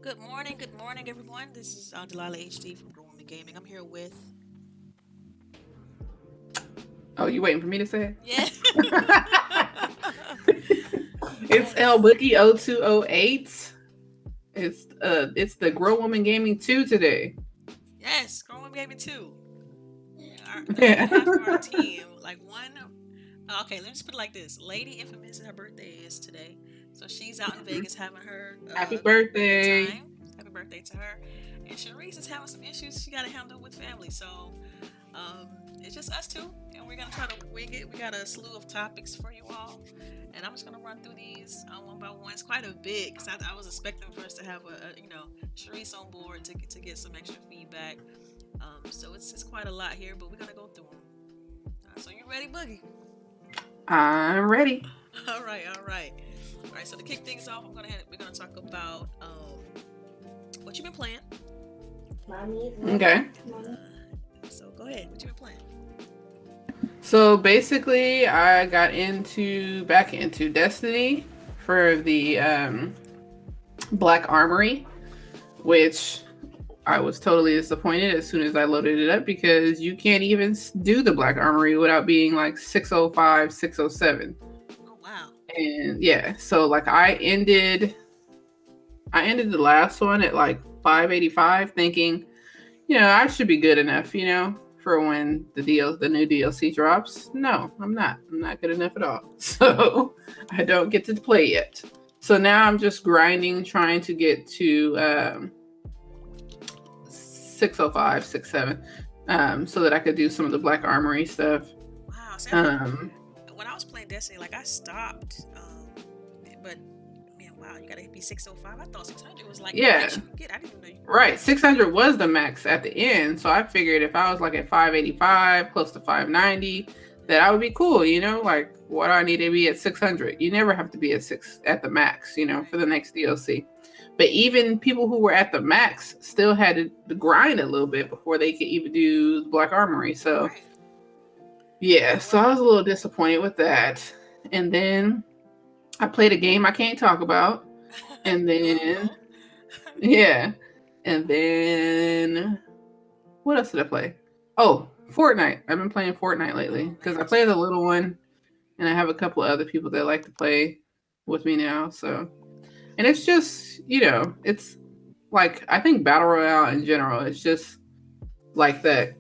Good morning, everyone. This is Delilah HD from Growing the Gaming. I'm here with, Oh, you waiting for me to say yeah, it? It's yes, LBOOGIE 0208. It's the Grow Woman Gaming 2 today. yes, Growing Gaming too. The other Yeah. half of our team, like one, okay, let me just put it like this: Lady Infamous, her birthday is today, so she's out in Vegas having her Happy good birthday. time. Happy birthday to her. And Cherise is having some issues she got to handle with family, so Um, it's just us two, and we're gonna try to wing it. We got a slew of topics for you all, and I'm just gonna run through these one by one. It's quite a bit because I was expecting for us to have Sharice on board to get some extra feedback. So it's quite a lot here, but we're gonna go through them. So you ready, Boogie? I'm ready. All right. So to kick things off, we're gonna talk about what you've been playing. Okay. So go ahead. What you been playing? So basically, I got back into Destiny for the Black Armory, which I was totally disappointed as soon as I loaded it up because you can't even do the Black Armory without being like 605, 607. Oh wow. And yeah, so like I ended the last one at like 585 thinking, I should be good enough, for when the new DLC drops. No, I'm not. I'm not good enough at all. So I don't get to play yet. So now I'm just grinding, trying to get to 605, 67, so that I could do some of the Black Armory stuff. Wow. See, Um, when I was playing Destiny, like I stopped, but man, wow, you gotta be 605. I thought 600 was like the yeah, max you could get. I didn't even know you could right. get 600 was the max at the end. So I figured if I was like at 585, close to 590, that I would be cool, like what do I need to be at 600? You never have to be at the max, for right, the next DLC. But even people who were at the max still had to grind a little bit before they could even do Black Armory. So right. yeah, Oh so I wow. was a little disappointed with that. And then I played a game I can't talk about. And You will then though. yeah. And then what else did I play? Oh, Fortnite. I've been playing Fortnite lately Oh because man, I that's play the right. little one, and I have a couple of other people that like to play with me now. So, and it's just it's like I think battle royale in general. It's just like that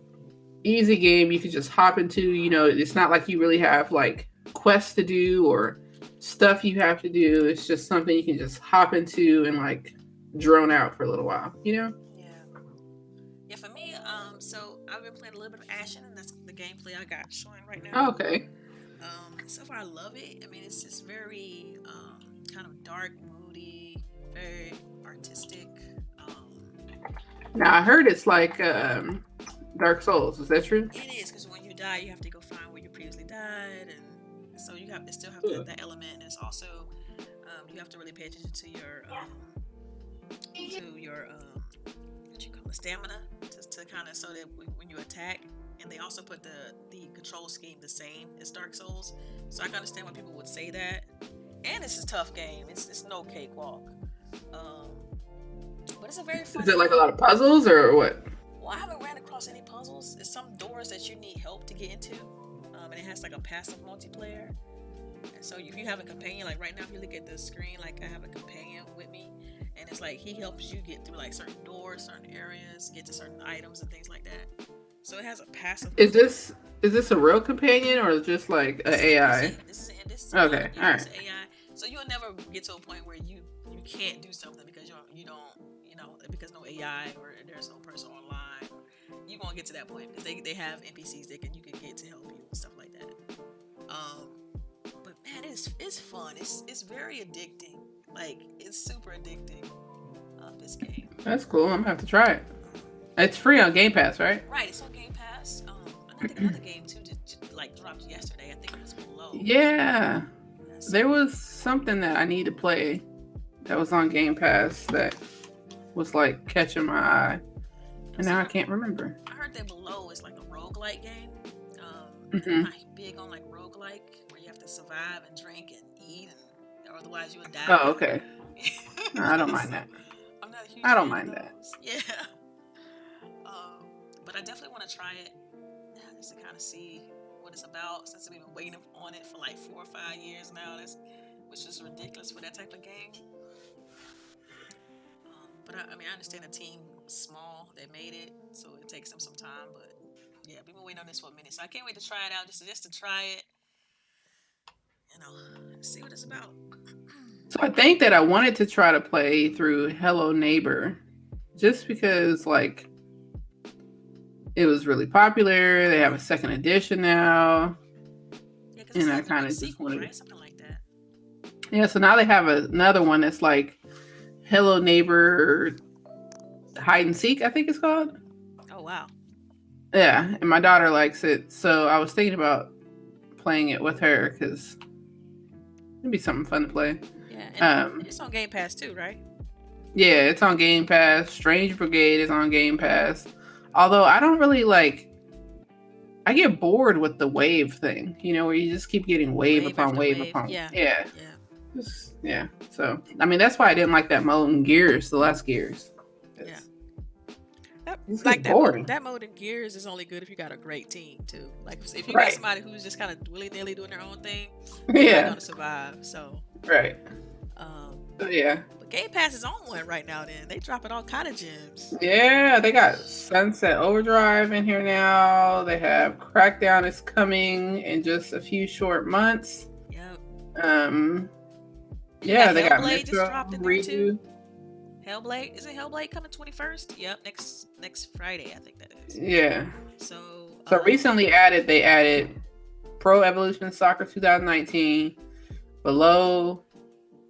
easy game you can just hop into. It's not like you really have like quests to do or stuff you have to do. It's just something you can just hop into and like drone out for a little while. Yeah. Yeah, for me, so I've been playing a little bit of Ashen, and that's the gameplay I got showing right now. Okay. So far I love it. I mean, it's just very kind of dark, moody, very artistic. Now I heard it's like Dark Souls. Is that true? It is because when you die, you have to go find where you previously died, and so you still have Ugh. that element. And it's also you have to really pay attention to your what you call it, stamina to kind of so that when you attack. And they also put the control scheme the same as Dark Souls, so I can understand why people would say that. And it's a tough game. It's no cakewalk. Um, but it's a very Is fun it like a game. lot of puzzles or what? Well, I haven't ran across any puzzles. It's some doors that you need help to get into, and it has like a passive multiplayer. And so if you have a companion, like right now, if you look at the screen, like I have a companion with me, and it's like he helps you get through like certain doors, certain areas, get to certain items and things like that. So it has a passive Is mode. this a real companion or just like a This is an AI? NPC. This is Okay, all yeah, right. this is AI. So you'll never get to a point where you can't do something because you don't because no AI or there's no person online. You won't get to that point because they have NPCs you can get to help you and stuff like that. Um, but man, it's fun. It's very addicting. Like it's super addicting. This game. That's cool. I'm gonna have to try it. It's free on Game Pass, right? Right, it's on Game Pass. And I think another game too just like dropped yesterday. I think it was below. Yeah. Yeah, There so was something that I need to play that was on Game Pass that was like catching my eye, and see, now I can't remember. I heard that below is like a roguelike game. And I'm Hmm. not big on like roguelike where you have to survive and drink and eat and or otherwise you would Oh, die. okay. No, I don't mind So that. I'm not a huge I don't fan of mind that. those. Yeah. But I definitely want to try it just to kind of see what it's about since we've been waiting on it for like 4 or 5 years now. Which is ridiculous for that type of game. But I mean, I understand the team was small that made it, so it takes them some time. But yeah, we've been waiting on this for a minute, so I can't wait to try it out. Just to try it, see what it's about. So I think that I wanted to try to play through Hello Neighbor, just because like it was really popular. They have a second edition now, Yeah, because and it's I like the kind big of just sequel, wanted right? to. Something like that. Yeah, so now they have another one that's like Hello Neighbor Hide and Seek, I think it's called. Oh wow. Yeah, and my daughter likes it, so I was thinking about playing it with her because it'd be something fun to play. Yeah, and it's on Game Pass too, right? Yeah, it's on Game Pass. Strange Brigade is on Game Pass. Although I don't really like, I get bored with the wave thing, where you just keep getting wave upon after wave wave. upon. Yeah. Yeah. Yeah. Yeah. So, I mean, that's why I didn't like that mode in Gears, the last Gears. Yeah. It's Like boring. that mode in Gears is only good if you got a great team too. Like if you Right. got somebody who's just kind of willy-nilly doing their own thing, Yeah. they're not gonna survive. So Right. So, yeah. But Game Pass is on one right now. Then they dropping all kind of gems. Yeah, they got Sunset Overdrive in here now. They have Crackdown is coming in just a few short months. Yep. Yeah, they got Hellblade just Metro dropped in there Redo. too. Hellblade, isn't Hellblade coming 21st? Yep, next Friday, I think that is. Yeah. So recently they added Pro Evolution Soccer 2019, Below,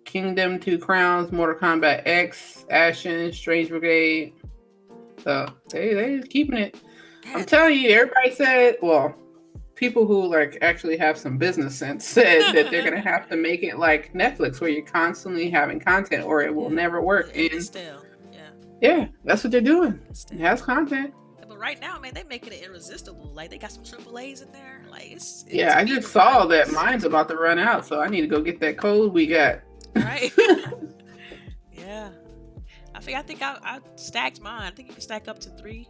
Kingdom 2 Crowns, Mortal Kombat X, Ashen, Strange Brigade. So they keeping it. I'm telling you, everybody said, well, people who like actually have some business sense said that they're gonna have to make it like Netflix, where you're constantly having content, or it will never work. And still, yeah, that's what they're doing. It has content. But right now, man, they're making it irresistible. Like they got some AAAs in there. Like it's I just saw that mine's about to run out, so I need to go get that code we got. Right. Yeah. I think I stacked mine. I think you can stack up to 3.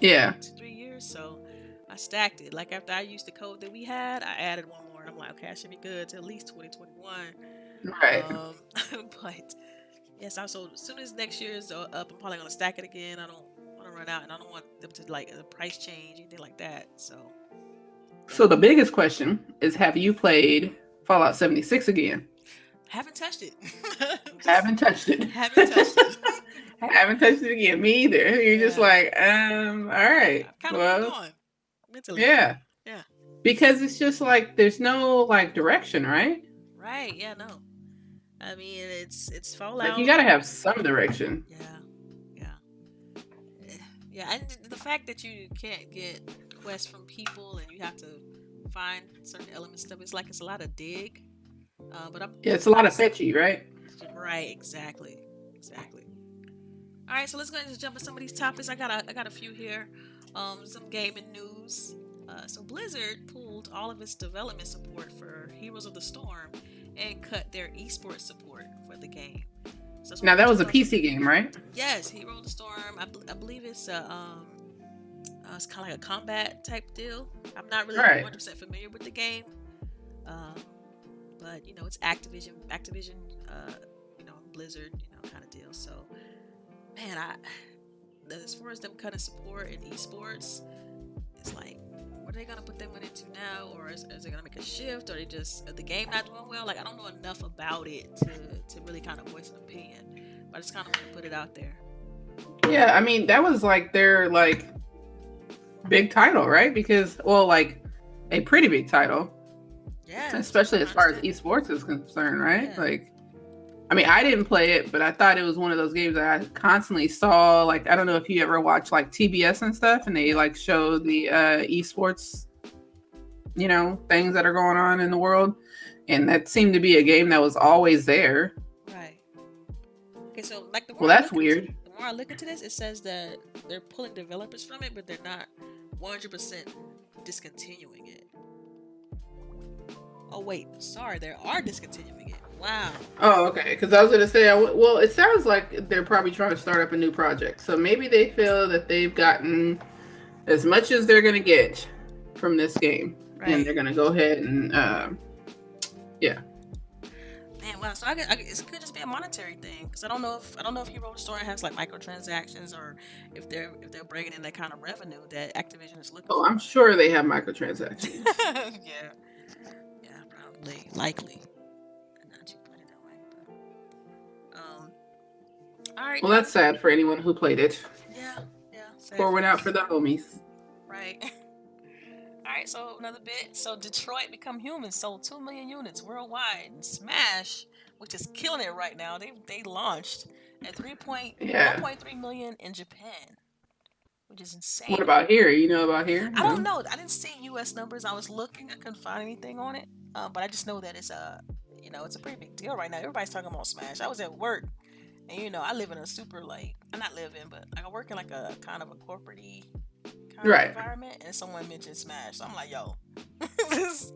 Yeah. 3 years. So I stacked it. Like after I used the code that we had, I added one more. And I'm like, okay, I should be good to at least 2021. Right. But yes, so as soon as next year is up, I'm probably gonna stack it again. I don't want to run out, and I don't want them to like the price change, anything like that. So the biggest question is, have you played Fallout 76 again? Haven't touched it. Haven't touched it. Haven't touched it. Haven't touched it again. Me either. You're just like, all right. Kind of going mentally. Yeah. Yeah. Because it's just like there's no like direction, right? Right. Yeah. No. I mean, it's Fallout. Like you gotta have some direction. Yeah. And the fact that you can't get quests from people and you have to find certain elements stuff, it's like it's a lot of dig. But it's a lot of fetchy, right? Right. Exactly. All right, so let's go ahead and just jump into some of these topics. I got a few here. Some gaming news. So Blizzard pulled all of its development support for Heroes of the Storm and cut their esports support for the game. So now that was a PC game, right? Yes, Heroes of the Storm. I believe it's it's kind of like a combat type deal. I'm not really 100% familiar with the game, but it's Activision, Blizzard, kind of deal. So, man, as far as them cutting support in esports, it's like, what are they gonna put them into now, or is they gonna make a shift, or is the game not doing well? Like, I don't know enough about it to really kind of voice an opinion, but I just kind of want to put it out there. Yeah, I mean, that was like their like big title, right? Because like a pretty big title. Yeah. Especially as far as esports is concerned, right? Yeah. Like, I mean, I didn't play it, but I thought it was one of those games that I constantly saw. Like, I don't know if you ever watch like TBS and stuff, and they like show the esports, things that are going on in the world, and that seemed to be a game that was always there. Right. Okay, so like that's weird. The more I look into this, it says that they're pulling developers from it, but they're not 100% discontinuing it. Oh wait, sorry, they are discontinuing it. Wow. Oh, okay. Because I was going to say, well, it sounds like they're probably trying to start up a new project. So maybe they feel that they've gotten as much as they're going to get from this game. And they're Right. going to go ahead and, yeah. Man, wow. So it could just be a monetary thing because I don't know if Hero Store has like microtransactions or if they're bringing in that kind of revenue that Activision is looking Oh, I'm for. sure they have microtransactions. Yeah. Yeah. Probably. Likely. Not you put it that way. But, all right. Well, that's sad for anyone who played it. Yeah. Yeah. Sad Pour one out face. for the homies. Right. All right, so another bit. So Detroit Become Human sold 2 million units worldwide. And Smash, which is killing it right now, they launched at Yeah. 1.3 million in Japan, which is What insane. about here? You know about here? I don't No. know. I didn't see U.S. numbers. I was looking. I couldn't find anything on it. But I just know that it's a pretty big deal right now. Everybody's talking about Smash. I was at work, and I live in a super like I'm not living, but like I work in like a kind of a corporate kind of Right. environment, and someone mentioned Smash. So I'm like, yo, this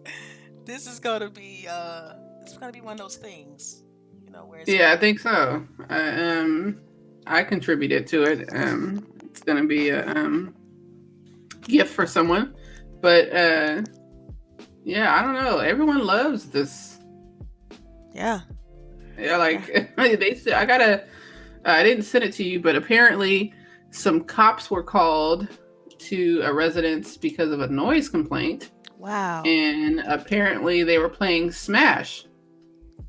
this is gonna be one of those things, where it's Yeah, I gonna. think so. I contributed to it. It's gonna be a gift for someone, but yeah, I don't know. Everyone loves this. Yeah. Yeah, like they said, I didn't send it to you, but apparently some cops were called to a residence because of a noise complaint, Wow. and apparently they were playing Smash.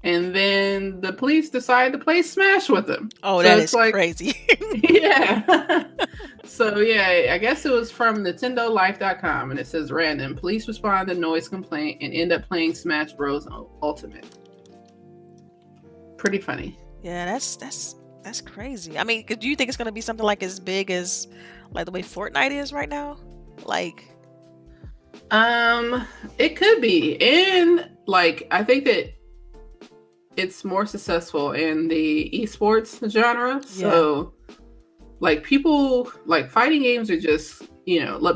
And then the police decided to play Smash with them. Oh, So that it's is like, crazy. yeah. So yeah, I guess it was from NintendoLife.com, and it says random. Police respond to noise complaint and end up playing Smash Bros. Ultimate. Pretty funny. Yeah, that's crazy. I mean, do you think it's gonna be something like as big as like the way Fortnite is right now? Like, It could be, and like I think that it's more successful in the esports genre. yeah, So like people like fighting games are just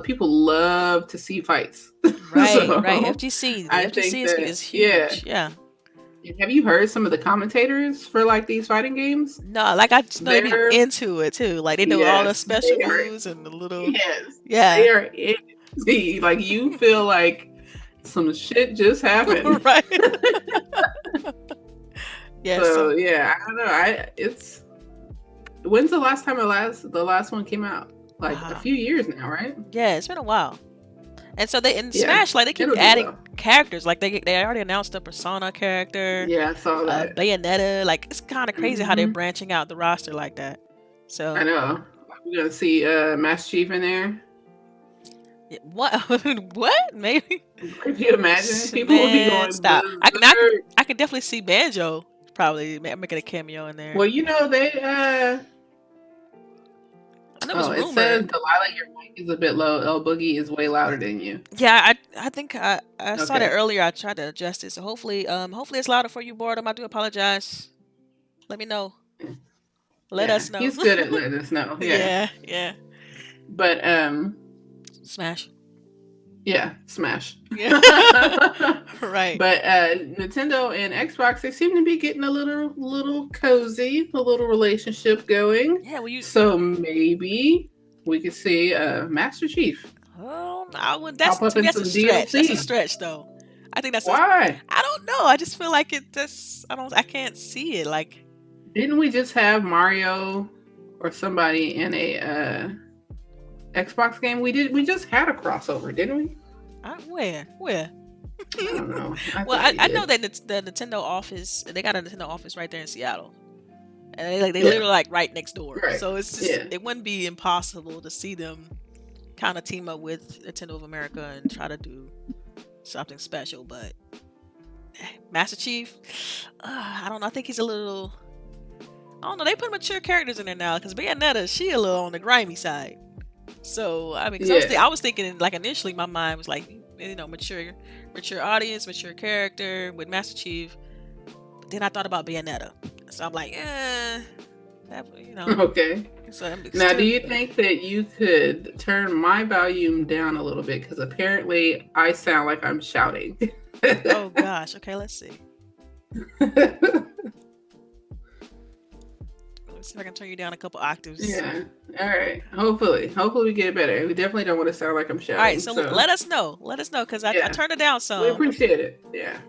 people love to see fights. right, right. So FGC, the I FGC think is that is huge. Yeah. Have you heard some of the commentators for like these fighting games? No, like I just know they be They're into it too. Like they know all the yes, special moves and the little. yes, Yeah. they are in like you feel like some shit just happened. Right. Yeah. So So. yeah, I don't know. It's when's the last time the last one came out? Like a Wow. few years now, right? Yeah, it's been a while. And so they in Yeah, Smash, like they keep it'll do adding well. characters. Like they already announced a Persona character, Yeah, I saw that. Bayonetta. Like it's kind of crazy how they're Hmm. branching out the roster like that. I So know. We're gonna see Master Chief in there. what? What? Maybe. Could you imagine? People would be Man, going stop. berserk. I can definitely see Banjo probably making a cameo in there. Well, they I know it was it says rumored. Delilah, your mic is a bit low. El Boogie is way louder than you. Yeah, I think I saw that Okay. earlier. I tried to adjust it, so hopefully it's louder for you, Boredom. I do apologize. Let me know. Let Yeah, us know. he's good at letting us know. Yeah. Yeah. But Smash. yeah, Smash. Yeah. Right. But Nintendo and Xbox, they seem to be getting a little cozy, a little relationship going. Yeah. Well, So maybe we could see Master Chief I would. That's pop up to me. in That's a some stretch. That's a DLC. stretch, though. I think that's. Why? I don't know. I just feel like it. Just. I don't. I can't see it. Like. Didn't we just have Mario or somebody in a Xbox game? We just had a crossover, didn't we? Where? I don't know. Well, think we I know did. that the Nintendo office. They got a Nintendo office right there in Seattle, and they Yeah. literally like right next door. Right. So it's just Yeah. it wouldn't be impossible to see them kind of team up with Nintendo of America and try to do something special. But Master Chief, I don't know. I think he's a little. I don't know. They put mature characters in there now because Bayonetta, she a little on the grimy side. So I mean, 'cause Yeah. I was thinking like initially my mind was like mature audience, mature character with Master Chief. But then I thought about Bayonetta, so I'm like, Okay. So Now, do you think that you could turn my volume down a little bit? Because apparently I sound like I'm shouting. Oh gosh. Okay, let's see. Let's see if I can turn you down a couple octaves. Yeah. All right. Hopefully we get better. We definitely don't want to sound like I'm All right, shouting. so So let us know. Let us know because I yeah, turned it down we some. appreciate it. Yeah.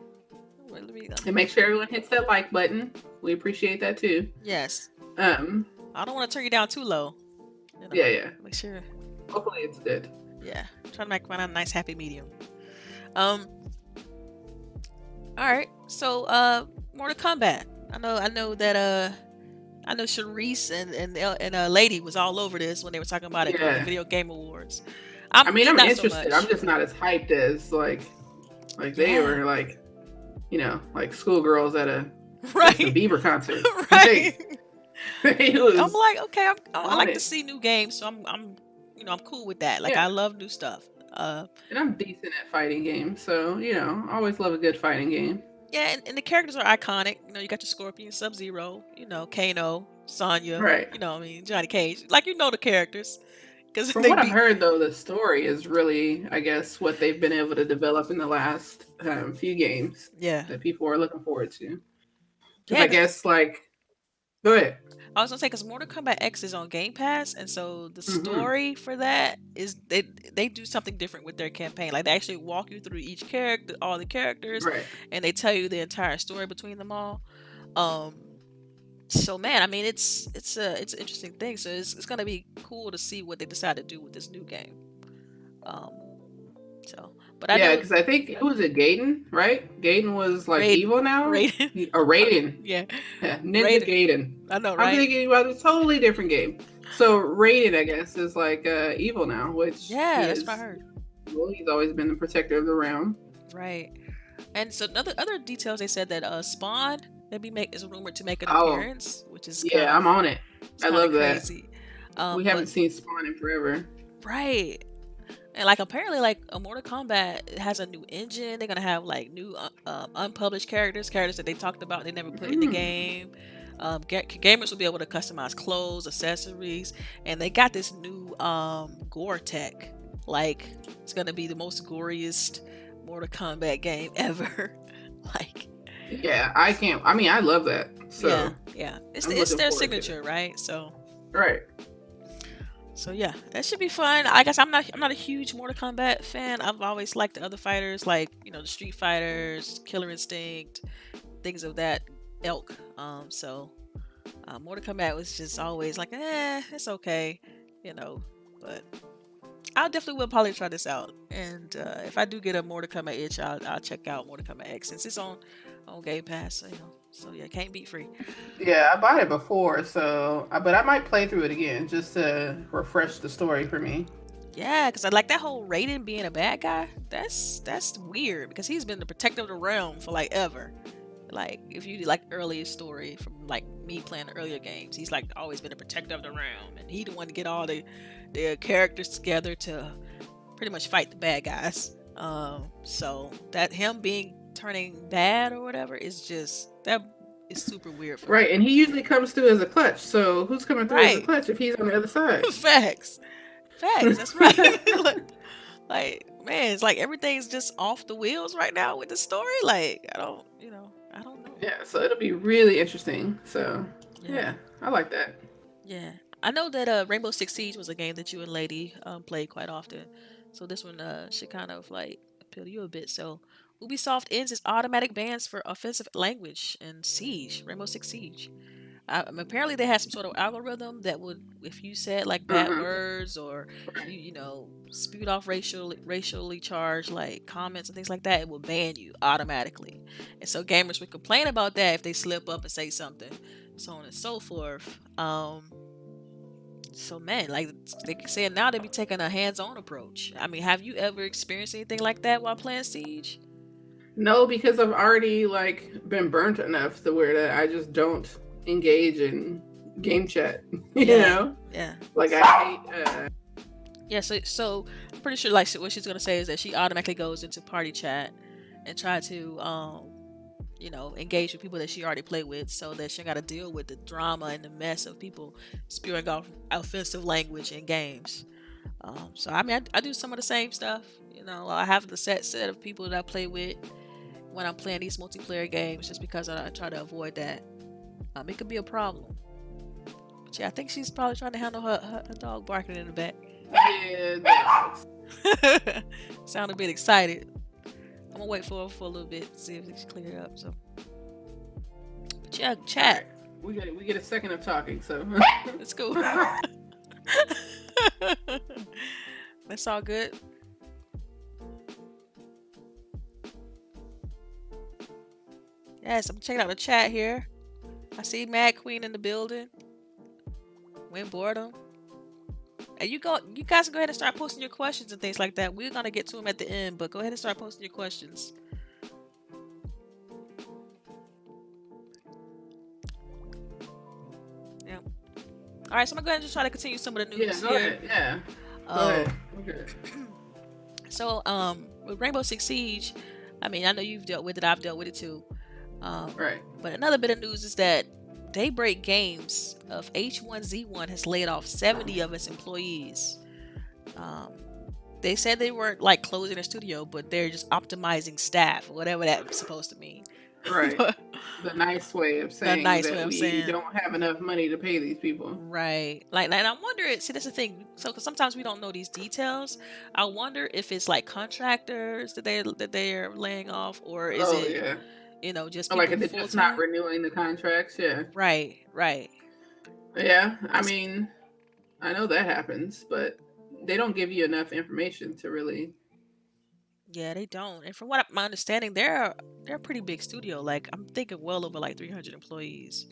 Wait, And make sure everyone hits that like button. We appreciate that too. yes. Um. I don't want to turn you down too low. You know, Yeah. make sure. Hopefully it's good. Yeah, trying to find a nice happy medium. All right. So Mortal Kombat. I know that I know Charisse and Lady was all over this when they were talking about it during the Yeah. Video Game Awards. I mean, I'm not so interested. much. I'm just not as hyped as like they Yeah. were like, you know, like schoolgirls at a Right. Justin Bieber concert. Right. Was I'm like, okay, I on like it. to see new games, so I'm you know, I'm cool with that. Like Yeah. I love new stuff. And I'm decent at fighting games, so you know, I always love a good fighting game. Yeah, and the characters are iconic. You know, you got your Scorpion, Sub-Zero, you know, Kano, Sonya, Right. you know, I mean, Johnny Cage. Like, you know the characters. Cause From they what I've be heard, though, the story is really, I guess, what they've been able to develop in the last few games yeah. that people are looking forward to. Because Yeah, I guess, like, go ahead. I was gonna say because Mortal Kombat X is on Game Pass, and so the Mm-hmm. story for that is they do something different with their campaign. Like they actually walk you through each character, all the characters, Right. and they tell you the entire story between them all. Um, so man, I mean, it's an interesting thing. So it's gonna be cool to see what they decide to do with this new game. Um, so, but I Yeah, know because I think, who was it, Gaiden, right? Gaiden was, like, evil now? Raiden. Or Raiden. Yeah, Yeah, Ninja Gaiden. I know, I'm right? thinking about a totally different game. So Raiden, I guess, is like evil now, which Yeah, that's what I heard. Well, he's always been the protector of the realm. Right. And so other details, they said that Spawn is rumored to make an Oh. appearance, which is Yeah, I'm on it. I love crazy. We haven't seen Spawn in forever. Right. And like apparently, like a Mortal Kombat has a new engine. They're gonna have like new unpublished characters that they talked about they never put in the game. Gamers will be able to customize clothes, accessories, and they got this new gore tech. Like it's gonna be the most goriest Mortal Kombat game ever. Like yeah, I mean, I love that. So yeah. It's I'm their looking forward to signature, right? So right. So yeah, that should be fun. I guess I'm not a huge Mortal Kombat fan. I've always liked the other fighters, like you know the Street Fighters, Killer Instinct, things of that ilk. So Mortal Kombat was just always like, it's okay, you know. But I definitely will probably try this out. And if I do get a Mortal Kombat itch, I'll check out Mortal Kombat X since it's on Game Pass. So, you know, so yeah, can't beat free. Yeah, I bought it before, so but I might play through it again just to refresh the story for me. Yeah, because I like that whole Raiden being a bad guy. That's weird because he's been the protector of the realm for like ever. Like if you like earlier story from like me playing the earlier games, he's like always been a protector of the realm, and he the one to get all the characters together to pretty much fight the bad guys. So that him turning bad or whatever is just that is super weird for Right, me. and he usually comes through as a clutch. So who's coming through as a clutch if he's on the other side? Facts. That's right. like man, it's like everything's just off the wheels right now with the story. Like I don't know. Yeah, so it'll be really interesting. So yeah, I like that. Yeah, I know that Rainbow Six Siege was a game that you and Lady played quite often. So this one should kind of like appeal to you a bit. So Ubisoft ends its automatic bans for offensive language in Siege, Rainbow Six Siege. Apparently they had some sort of algorithm that would, if you said like bad words or you know spewed off racially charged like comments and things like that, it will ban you automatically. And so gamers would complain about that if they slip up and say something, so on and so forth. So man, like they said now they be taking a hands-on approach. I mean, have you ever experienced anything like that while playing Siege? No, because I've already like been burnt enough to where that I just don't engage in game chat. you know? Yeah. Like I hate. Yeah. So I'm pretty sure like what she's gonna say is that she automatically goes into party chat and try to you know engage with people that she already played with, so that she got to deal with the drama and the mess of people spewing off offensive language in games. So I mean, I do some of the same stuff. You know, I have the set of people that I play with, when I'm playing these multiplayer games, just because I try to avoid that. It could be a problem. But yeah, I think she's probably trying to handle her dog barking in the back. Yeah, Sound a bit excited. I'm gonna wait for her for a little bit, see if it's cleared up. So, but yeah, chat. Right. We get a second of talking, so It's cool. That's all good. Yes, I'm checking out the chat here. I see Mad Queen in the building. Win boredom. And you guys can go ahead and start posting your questions and things like that. We're gonna get to them at the end, but go ahead and start posting your questions. Yeah. All right, so I'm gonna go ahead and just try to continue some of the news go here. ahead. Yeah. Go ahead. Okay. So, with Rainbow Six Siege, I mean, I know you've dealt with it. I've dealt with it too. Right. But another bit of news is that Daybreak Games of H1Z1 has laid off 70 of its employees. They said they weren't like closing their studio, but they're just optimizing staff, or whatever that's supposed to mean. Right. The nice way of saying you don't have enough money to pay these people. Right. Like, and I wonder, see, that's the thing. So, because sometimes we don't know these details. I wonder if it's like contractors that they're laying off, or is it, just people like if they're just not renewing the contracts. Yeah. Right. Yeah. I mean, I know that happens, but they don't give you enough information to really. Yeah, they don't. And from what my understanding, they're a pretty big studio. Like, I'm thinking well over like 300 employees.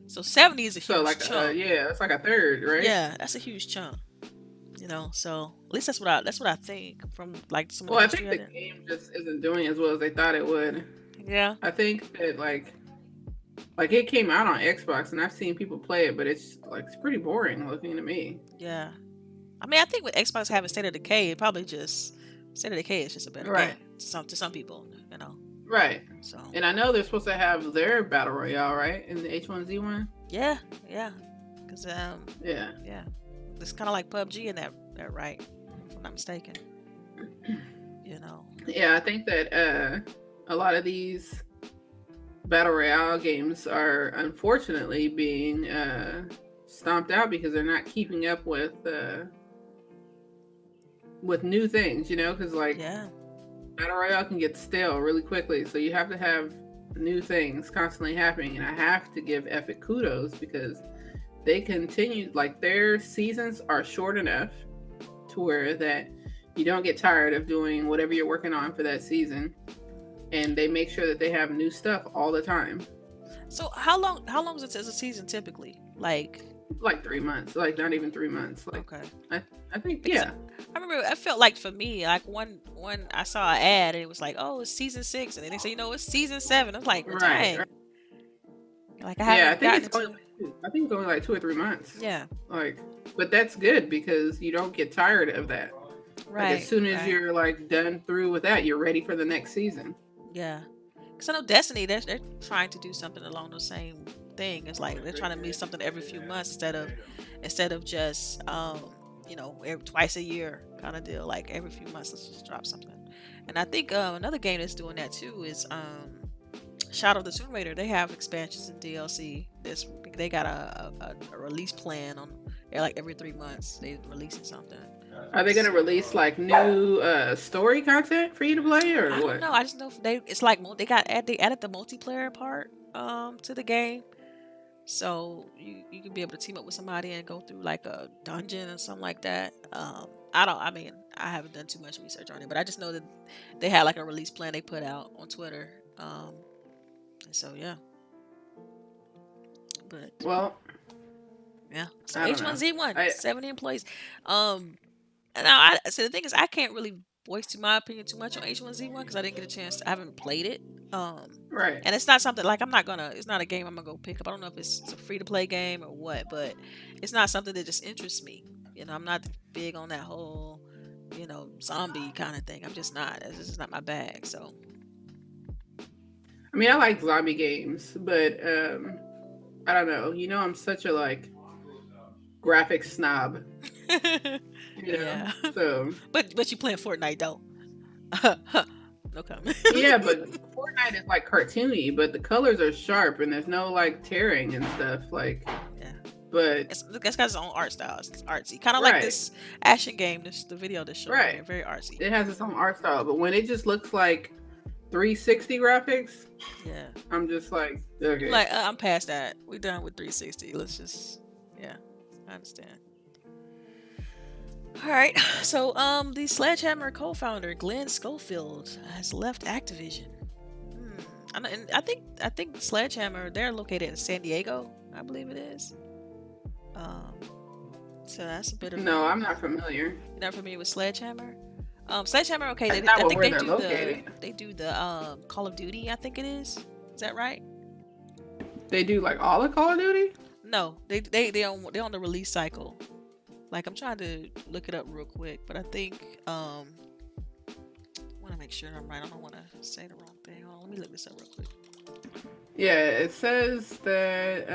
So 70 is a huge chunk. It's like a third, right? Yeah, that's a huge chunk. So at least that's what I think from like some of the Well, I think the game just isn't doing as well as they thought it would. Yeah. I think that like it came out on Xbox and I've seen people play it, but it's pretty boring looking to me. Yeah. I mean, I think with Xbox having State of Decay, it probably just State of Decay is just a better game to some people, Right. So. And I know they're supposed to have their battle royale, right, in the H1Z1. Yeah. Because yeah, it's kind of like PUBG in that right, if I'm not mistaken. Yeah, I think that a lot of these battle royale games are unfortunately being stomped out because they're not keeping up with new things, because battle royale can get stale really quickly, so you have to have new things constantly happening. And I have to give Epic kudos because they continue, their seasons are short enough to where that you don't get tired of doing whatever you're working on for that season, and they make sure that they have new stuff all the time. So how long is it as a season typically? Like 3 months, not even 3 months. Okay. I think because I remember I felt like for me, one I saw an ad and it was like, oh, it's season 6, and then they say, it's season 7. I'm like, well, dang. Right. Like I think it's only 2 or 3 months. Yeah. But that's good because you don't get tired of that. Right. As soon as you're done through with that, you're ready for the next season. Yeah. Because I know Destiny, they're trying to do something along the same thing. It's like they're trying to make something every few months instead of just every twice a year kind of deal. Like every few months, let's just drop something. And I think another game that's doing that too is Shadow of the Tomb Raider. They have expansions and DLC. They got a release plan on. They're every 3 months they're releasing something. Are they gonna release new story content for you to play, or what? I don't know. I just know they added the multiplayer part to the game, so you can be able to team up with somebody and go through a dungeon or something like that. I haven't done too much research on it, but I just know that they had a release plan they put out on Twitter. And so yeah. But yeah. So H1Z1, 70 employees. Now, so the thing is, I can't really voice my opinion too much on H1Z1 because I didn't get a chance. I haven't played it. Right. And it's not something it's not a game I'm gonna go pick up. I don't know if it's a free to play game or what, but it's not something that just interests me. I'm not big on that whole, zombie kind of thing. I'm just not. It's just not my bag. So. I mean, I like zombie games, but I don't know. I'm such a graphic snob. Yeah. So. But you playing Fortnite though. No comment. Yeah, but Fortnite is like cartoony, but the colors are sharp and there's no like tearing and stuff. Like, Yeah. but It's got its own art style. It's artsy, kind of like right, this action game. The video that's showing right. here, very artsy. It has its own art style, but when it just looks like 360 graphics, Yeah, I'm just like, I'm okay. like I'm past that. We're done with 360. Let's just, yeah, I understand. All right, so the Sledgehammer co-founder Glenn Schofield has left Activision. Hmm. And I think Sledgehammer, they're located in San Diego, I believe it is. Um, so that's a bit of No, a. I'm not familiar. You're not familiar with Sledgehammer? Sledgehammer, okay. That's not I think where they're located. they do the Call of Duty. I think it is. Is that right? They do like all of Call of Duty? No, they on the release cycle. Like I'm trying to look it up real quick, but I think want to make sure I'm right. I don't want to say the wrong thing. Hold on, let me look this up real quick. Yeah, it says that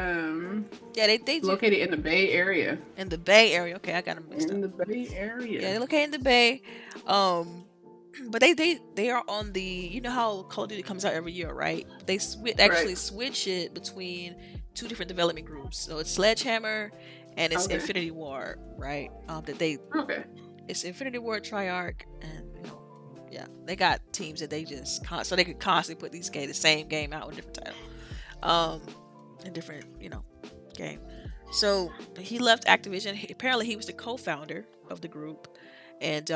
Yeah, they do located in the Bay Area. in the Bay Area. Okay, I got them mixed In up. the Bay Area. Yeah, they're located in the Bay. But they are on the, you know how Call of Duty comes out every year, right? They actually Right. switch it between two different development groups. So it's Sledgehammer and it's Okay. Infinity Ward, right? That they Okay. It's Infinity Ward, Treyarch, and yeah, they got teams that they just so they could constantly put the same game out with different title, a different game. So he left Activision. Apparently, he was the co-founder of the group, and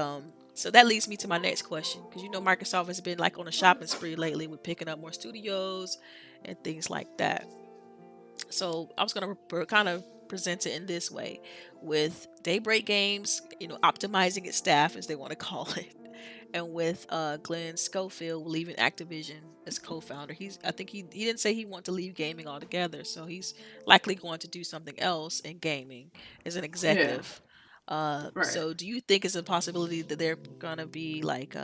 so that leads me to my next question, because Microsoft has been like on a shopping spree lately with picking up more studios and things like that. So I was gonna kind of present it in this way, with Daybreak Games, optimizing its staff, as they want to call it, and with Glenn Schofield leaving Activision as co-founder. I think he didn't say he wanted to leave gaming altogether, so he's likely going to do something else in gaming as an Yeah. executive. Right. So do you think it's a possibility that they're gonna be like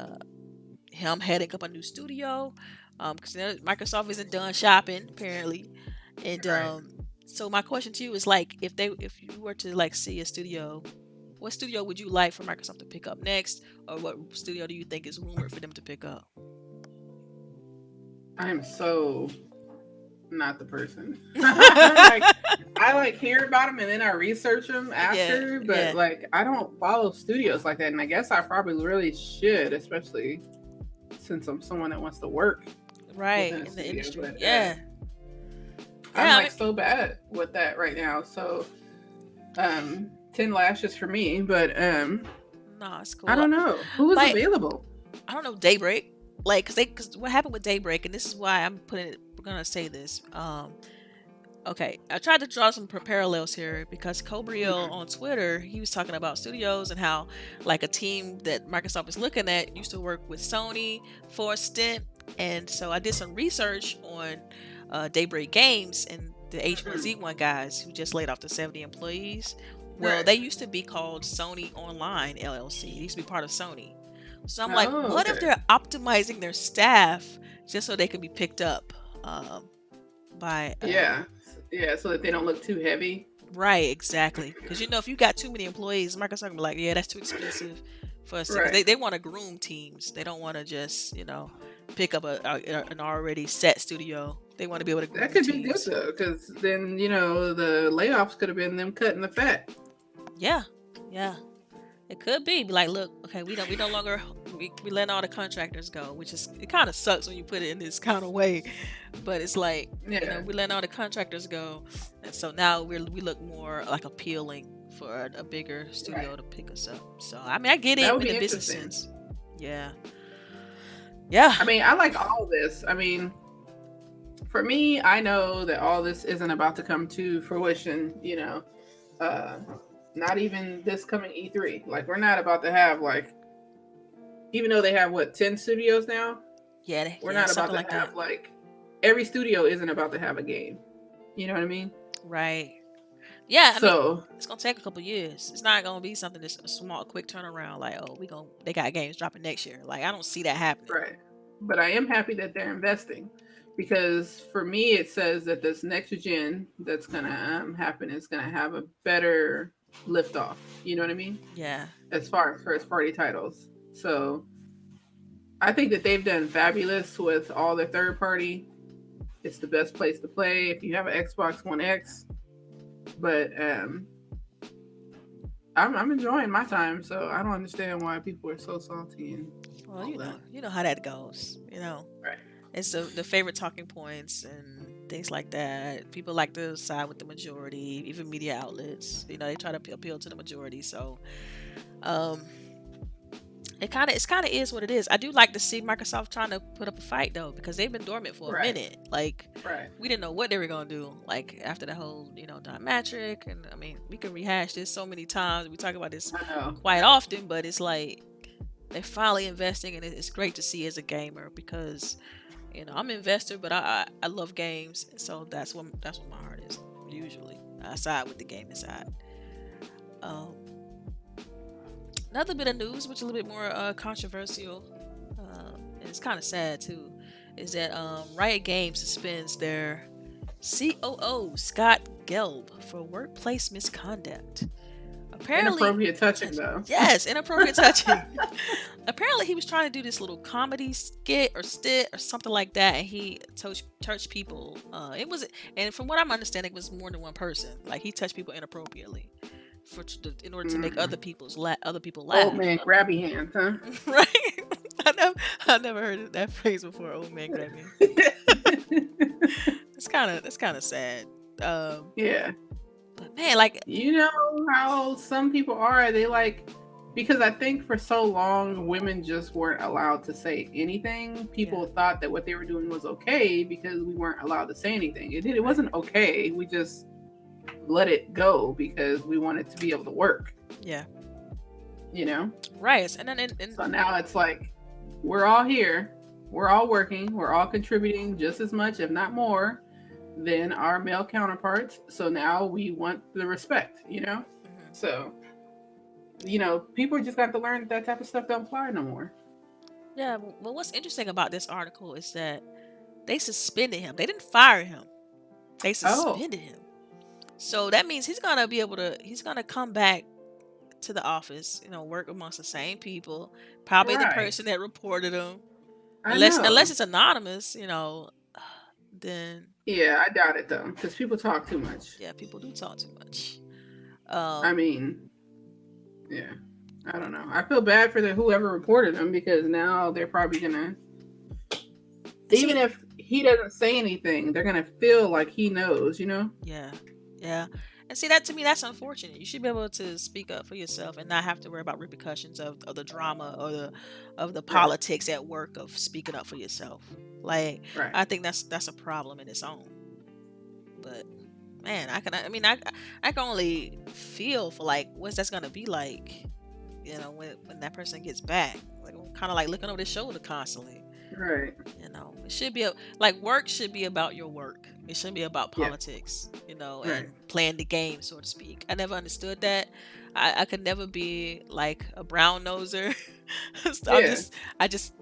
him heading up a new studio? Because Microsoft isn't done shopping apparently, and Right. so my question to you is, like, if you were to like see a studio, what studio would you like for Microsoft to pick up next, or what studio do you think is rumored for them to pick up? I am so not the person. I like hear about them and then I research them Yeah, after, but yeah, like I don't follow studios like that, and I guess I probably really should, especially since I'm someone that wants to work right, within a in the studio. industry. But Yeah, I'm yeah. like so bad with that right now. So 10 lashes for me, but Nah, it's I cool. don't know who is Like, available. I don't know, Daybreak. Like, because what happened with Daybreak, and this is why we're gonna say this. Okay, I tried to draw some parallels here, because Cobriel Okay. on Twitter, he was talking about studios and how, like, a team that Microsoft is looking at used to work with Sony for a stint. And so I did some research on Daybreak Games and the H1Z1 guys who just laid off the 70 employees. Well, Right. they used to be called Sony Online LLC. They used to be part of Sony. So I'm like, Oh, what if okay. they're optimizing their staff just so they can be picked up by Yeah. Yeah, so that they don't look too heavy. right, exactly. Because if you got too many employees, Microsoft can be like, yeah, that's too expensive for us. Because Right. they want to groom teams. They don't want to just pick up an already set studio. They want to be able to That groom could be good teams. though, because then the layoffs could have been them cutting the fat. Yeah, yeah. It could be like, look, okay, we no longer we letting all the contractors go, which is, it kind of sucks when you put it in this kind of way, but it's like, Yeah. we letting all the contractors go, and so now we look more like appealing for a bigger studio Right. to pick us up. So I mean, I get That it would in be the business interesting. sense. Yeah, yeah, I mean, I like all this. I mean, for me, I know that all this isn't about to come to fruition, not even this coming E3. Like, we're not about to have, like, even though they have, 10 studios now, yeah, we're yeah, not about something to like have, that, like, every studio isn't about to have a game. You know what I mean? right? Yeah, I mean, So, it's gonna take a couple years. It's not gonna be something that's a small, quick turnaround. Like, oh, they got games dropping next year. Like, I don't see that happening. right. But I am happy that they're investing, because for me, it says that this next gen that's going to happen is going to have a better liftoff. You know what I mean? Yeah, As far as first party titles. So I think that they've done fabulous with all their third party. It's the best place to play if you have an Xbox One X. But I'm enjoying my time, so I don't understand why people are so salty and Well, all that. you know how that goes. You know, Right. it's the favorite talking points and things like that. People like to side with the majority, even media outlets. You know, they try to appeal to the majority. So, um, it's kind of is what it is. I do like to see Microsoft trying to put up a fight though, because they've been dormant for a Right. minute. Like, Right. we didn't know what they were gonna do. Like after the whole, Dimatric, and I mean, we can rehash this so many times. We talk about this I know. quite often, but it's like they're finally investing, and it's great to see as a gamer because I'm an investor, but I love games, so that's what my heart is usually. I side with the gaming side. Um, Another bit of news, which is a little bit more controversial, and it's kind of sad too, is that Riot Games suspends their COO Scott Gelb for workplace misconduct. Apparently, Inappropriate touching, though. yes, inappropriate touching. Apparently, he was trying to do this little comedy skit or stint or something like that, and he touched people. It was, and from what I'm understanding, it was more than one person. Like he touched people inappropriately in order to make other people laugh. Old man grabby hands, huh? Right? I never heard that phrase before. Old man grabby. That's kind of sad. Yeah. But man, like, you know how some people are. They like, because I think for so long women just weren't allowed to say anything. People thought that what they were doing was okay because we weren't allowed to say anything. It wasn't okay. We just let it go because we wanted to be able to work. Yeah. Right. And then so now it's like we're all here, we're all working, we're all contributing just as much, if not more, than our male counterparts. So now we want the respect, So, people just got to learn that type of stuff don't fly no more. Yeah. Well, what's interesting about this article is that they suspended him. They didn't fire him. They suspended him. So that means he's gonna come back to the office, work amongst the same people, probably the person that reported him. Unless it's anonymous, then yeah, I doubt it though, because people talk too much. Yeah, people do talk too much. I mean, yeah, I don't know. I feel bad for whoever reported him because now they're probably gonna, even if he doesn't say anything, they're gonna feel like he knows, Yeah. And see, that to me, that's unfortunate. You should be able to speak up for yourself and not have to worry about repercussions of the drama or of the politics at work of speaking up for yourself. Like, I think that's a problem in its own. But man, I can only feel for like what's that's gonna be like, when that person gets back. Like, kind of like looking over their shoulder constantly. Right. It should be like work should be about your work. It shouldn't be about politics, and playing the game, so to speak. I never understood that. I could never be like a brown noser. So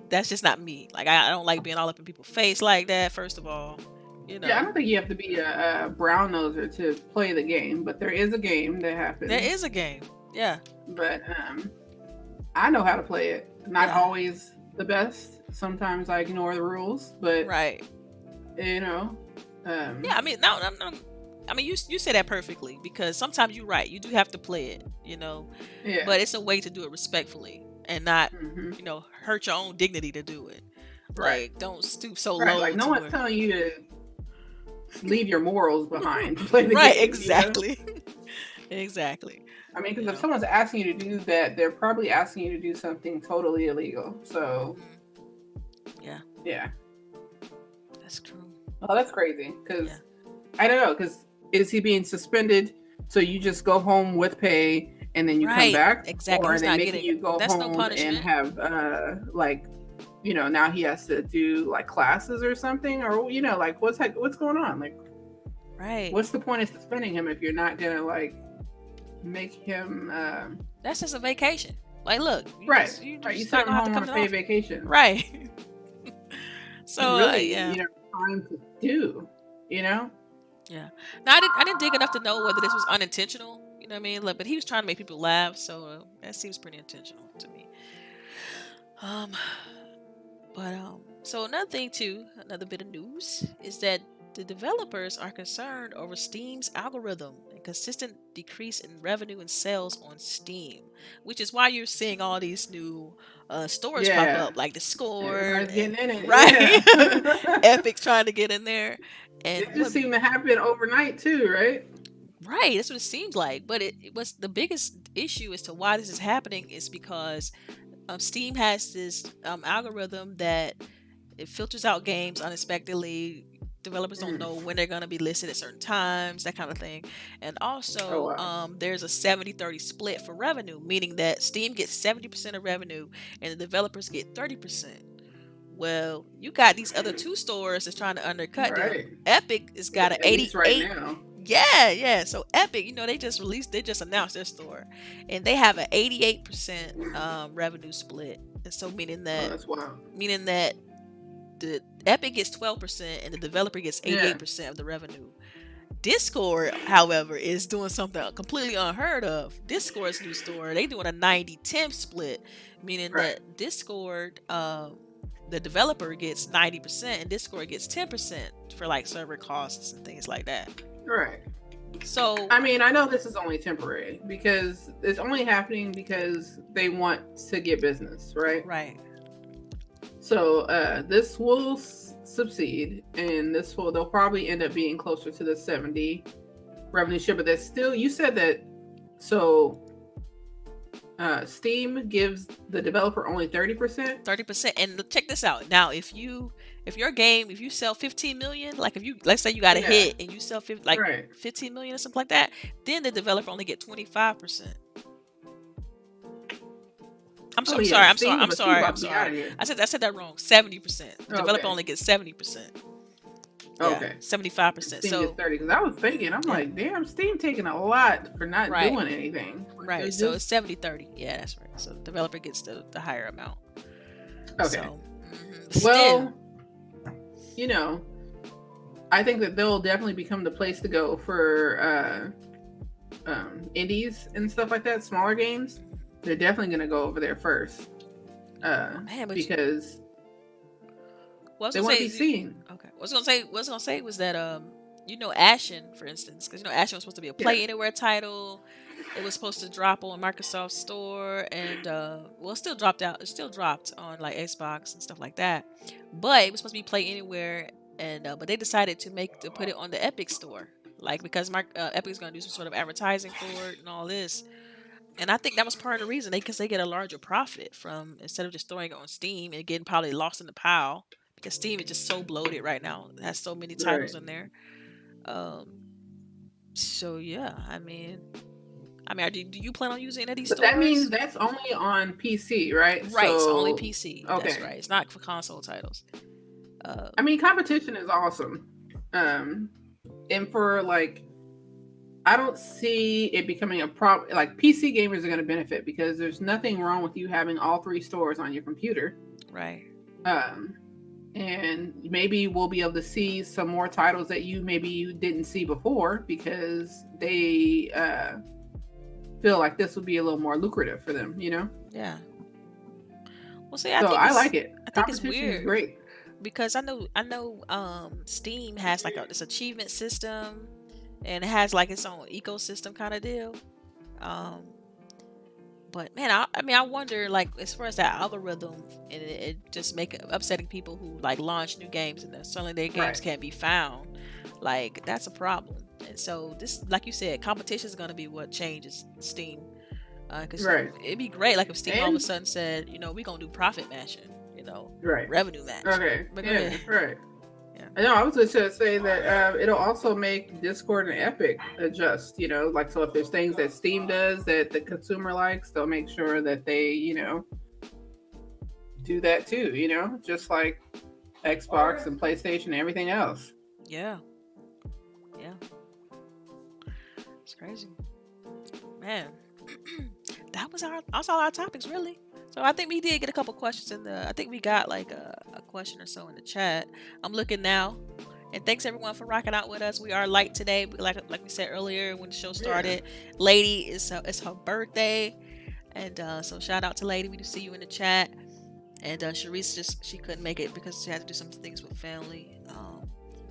that's just not me. Like, I don't like being all up in people's face like that, first of all. Yeah, I don't think you have to be a brown noser to play the game, but there is a game that happens. There is a game, yeah. But I know how to play it. Not always the best. Sometimes I ignore the rules, but yeah, I mean, no, I mean, you say that perfectly, because sometimes you're right. You do have to play it, Yeah. But it's a way to do it respectfully and not, hurt your own dignity to do it. Right. Like, don't stoop so low. Like, no one's telling you to leave your morals behind to play the right. game. Exactly. Exactly. I mean, because if someone's asking you to do that, they're probably asking you to do something totally illegal. So. Yeah. That's true. Oh, that's crazy. Because I don't know. Because is he being suspended? So you just go home with pay and then you come back? Exactly. Or are they making you go home and have now he has to do like classes or something, or like what's going on? Like, what's the point of suspending him if you're not gonna like make him? That's just a vacation. Like, look, you send him home on a paid vacation, right? So really, time to do, Yeah. Now I didn't dig enough to know whether this was unintentional. You know what I mean? Like, but he was trying to make people laugh, so that seems pretty intentional to me. But so another thing too, another bit of news is that the developers are concerned over Steam's algorithm and consistent decrease in revenue and sales on Steam, which is why you're seeing all these new stores pop Yeah. up, like Discord Everybody's and getting in it. right, Yeah. Epic trying to get in there, and It just what seemed to happen overnight too, right? right, that's what it seems like. But it was the biggest issue as to why this is happening is because Steam has this algorithm that it filters out games unexpectedly. Developers don't Mm. know when they're going to be listed at certain times, that kind of thing. And Oh also, wow. there's a 70-30 split for revenue, meaning that Steam gets 70% of revenue and the developers get 30%. Well, you got these other two stores that's trying to undercut them. Right. Epic has got an At least right 88. now. Yeah. So Epic, they just announced their store, and they have an 88% revenue split. And so Oh, that's wild. meaning that the Epic gets 12% and the developer gets Yeah. 88% of the revenue. Discord, however, is doing something completely unheard of. Discord's new store, they doing a 90-10 split, meaning Right. that Discord, the developer gets 90% and Discord gets 10% for like server costs and things like that. Right. So I mean, I know this is only temporary because it's only happening because they want to get business, right? right. So this will succeed, and they'll probably end up being closer to the 70 revenue share, but that's still, you said that, so Steam gives the developer only 30%? 30%. And check this out. Now, if you sell 15 million, like let's say you got a hit and you sell Right. 15 million or something like that, then the developer only get 25%. I'm Oh, sorry. yeah, I'm Steam sorry. I'm was sorry. I'm about to be outta sorry. here. I said that wrong. 70%. The developer Okay. only gets 70%. Yeah, Okay. 75%. Steam So gets 30 because I was thinking, I'm Yeah. like, damn, Steam taking a lot for not Right. doing anything. Like, right. they So just- it's 70-30. Yeah, that's right. So the developer gets the higher amount. Okay. So, Well, I think that they'll definitely become the place to go for indies and stuff like that, smaller games. They're definitely going to go over there first man, but because what I was they gonna want say to be seen. Okay. What I was gonna say was that Ashen, for instance, because Ashen was supposed to be a Play Anywhere title. It was supposed to drop on Microsoft Store, and it still dropped out. It still dropped on like Xbox and stuff like that. But it was supposed to be Play Anywhere, and but they decided to put it on the Epic Store, like because Epic's gonna do some sort of advertising for it and all this. And I think that was part of the reason because they get a larger profit from instead of just throwing it on Steam and getting probably lost in the pile because Steam is just so bloated right now. It has so many titles in there. So yeah, I mean, do you plan on using any of these But stores? that means that's only on PC, right? Right, it's only So, PC. okay. That's right. It's not for console titles. I mean, competition is awesome. And for like, I don't see it becoming a problem. Like, PC gamers are going to benefit because there's nothing wrong with you having all three stores on your computer. Right. And maybe we'll be able to see some more titles that you didn't see before because they feel like this would be a little more lucrative for them, Yeah. Well, see, I like it. I think it's Competition weird. is great. Because I know Steam has like this achievement system and it has like its own ecosystem kind of deal. But man, I wonder, like, as far as that algorithm and it just upsetting people who like launch new games and then suddenly their games can't be found, like that's a problem. And so this, like you said, competition is going to be what changes Steam. Because it'd be great, like if Steam all of a sudden said, we're gonna do profit matching, revenue match. Okay. But Yeah. Right. Yeah. I know. I was just going to say that it'll also make Discord and Epic adjust. Like, so if there's things that Steam does that the consumer likes, they'll make sure that they, do that too. Just like Xbox and PlayStation and everything else. Yeah. It's crazy, man. That's all our topics, really. So I think we did get a couple questions I think we got like a question or so in the chat. I'm looking now. And thanks everyone for rocking out with us. We are light today, like we said earlier when the show started. Yeah. Lady, it's her birthday. And so shout out to Lady. We do see you in the chat. And Charisse she couldn't make it because she had to do some things with family.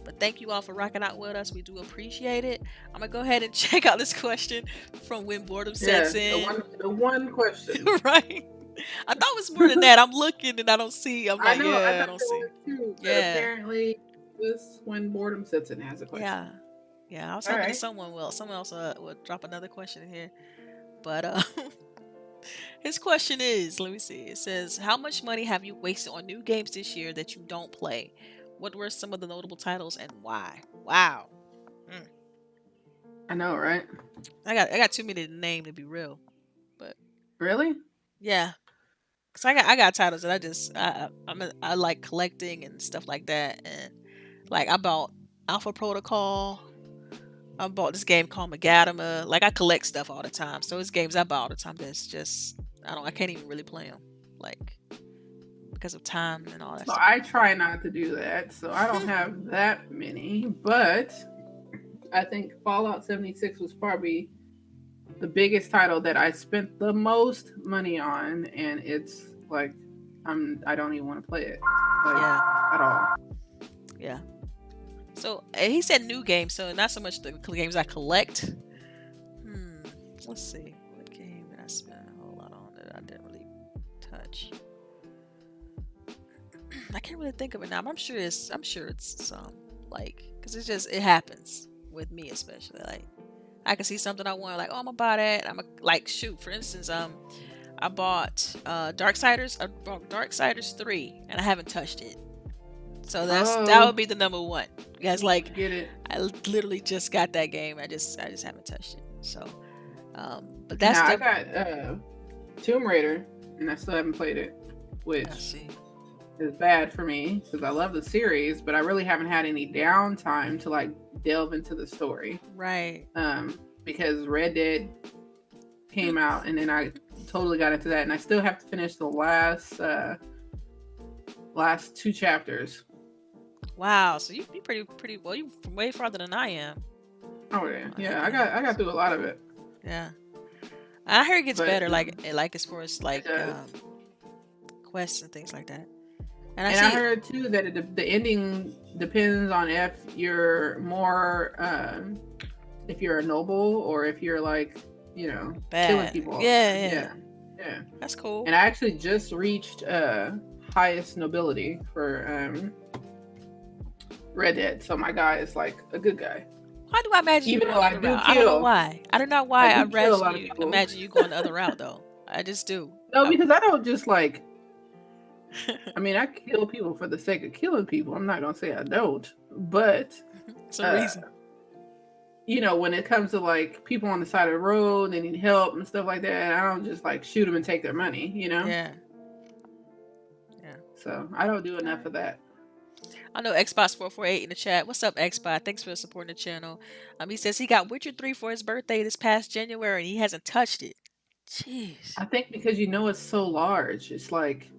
But thank you all for rocking out with us. We do appreciate it. I'm gonna go ahead and check out this question from When Boredom Yeah, Sets In. the one question. Right. I thought it was more than that. I'm looking and I don't see. I'm I like, know, I yeah, I thought don't there see. was too, but Yeah. apparently this When Boredom Sets In has a question. Yeah. I was All hoping that right. someone else will drop another question in here. But his question is, let me see. It says, how much money have you wasted on new games this year that you don't play? What were some of the notable titles and why? Wow. I know, right? I got too many to name to be real. But Really? yeah. Cause I got titles that I like collecting and stuff like that, and like I bought Alpha Protocol. I bought this game called Magadama. Like I collect stuff all the time, so it's games I buy all the time that's just I can't even really play them, like because of time and all that So stuff. I try not to do that, so I don't have that many, but I think Fallout 76 was probably the biggest title that I spent the most money on, and it's like I don't even want to play it, like, at all. Yeah. So he said new games, so not so much the games I collect. Let's see, what game did I spend a whole lot on that I didn't really touch? I can't really think of it now. But I'm sure it's some, like, because it happens with me especially. Like I can see something I want, like, oh, I'm gonna buy that. I'm like, shoot, for instance, I bought Darksiders 3 and I haven't touched it. So that would be the number one. Guys, like, get it. I literally just got that game. I just haven't touched it. So but that's I got Tomb Raider and I still haven't played it, which is bad for me because I love the series, but I really haven't had any downtime to like delve into the story. Right. Because Red Dead came out and then I totally got into that, and I still have to finish the last 2 chapters. Wow, so you pretty well. You from way farther than I am. Oh yeah. I got through a lot of it. Yeah, I heard it gets better, like as far as like quests and things like that. And I heard too that the ending depends on if you're more if you're a noble or if you're like bad. Killing people. Yeah. That's cool. And I actually just reached highest nobility for Red Dead, so my guy is like a good guy. Why do I imagine even you though I do kill? I don't know why. I don't know why I imagine you going the other route though. I just do. No, because I don't just like. I mean, I kill people for the sake of killing people. I'm not gonna say I don't, but some reason. When it comes to like people on the side of the road, they need help and stuff like that, I don't just like shoot them and take their money. Yeah. So I don't do enough of that. I know Xbox448 in the chat. What's up, Xbox? Thanks for supporting the channel. He says he got Witcher 3 for his birthday this past January and he hasn't touched it. Jeez. I think because it's so large. It's like,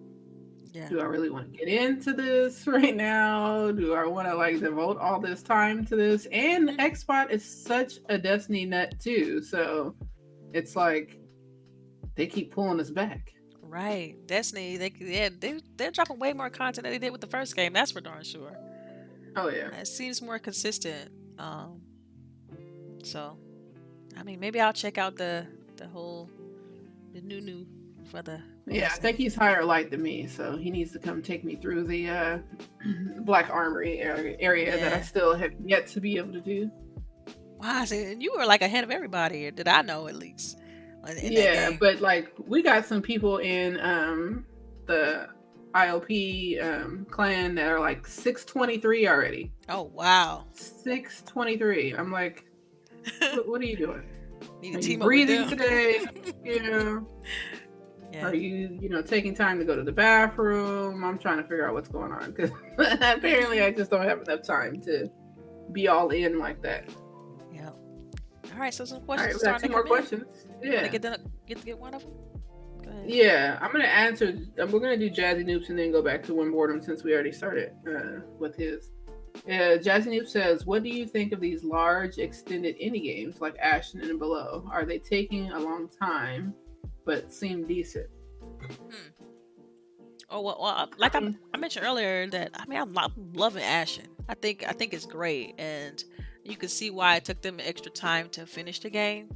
do I really want to get into this right now? Do I want to like devote all this time to this? And Xbox is such a Destiny nut too. So it's like they keep pulling us back. Right. Destiny, they're dropping way more content than they did with the first game. That's for darn sure. Oh yeah. It seems more consistent. So I mean, maybe I'll check out the new for the I think he's higher light than me, so he needs to come take me through the Black Armory area that I still have yet to be able to do. Wow, so you were like ahead of everybody, that I know at least. But like we got some people in the IOP clan that are like 623 already. Oh wow. 623. I'm like, what are you doing? Need are you breathing today? Are you taking time to go to the bathroom? I'm trying to figure out what's going on because apparently I just don't have enough time to be all in like that. Yeah. All right, so some questions. All right, we got 2 more questions. Yeah. Get one of them? Go ahead. Yeah, I'm going to answer. We're going to do Jazzy Noops and then go back to When Boredom since we already started with his. Jazzy Noob says, what do you think of these large extended indie games like Ashton and Below? Are they taking a long time but seem decent? Oh well, like Um, I mentioned earlier that I'm loving Ashen. I think it's great, and you can see why it took them extra time to finish the game.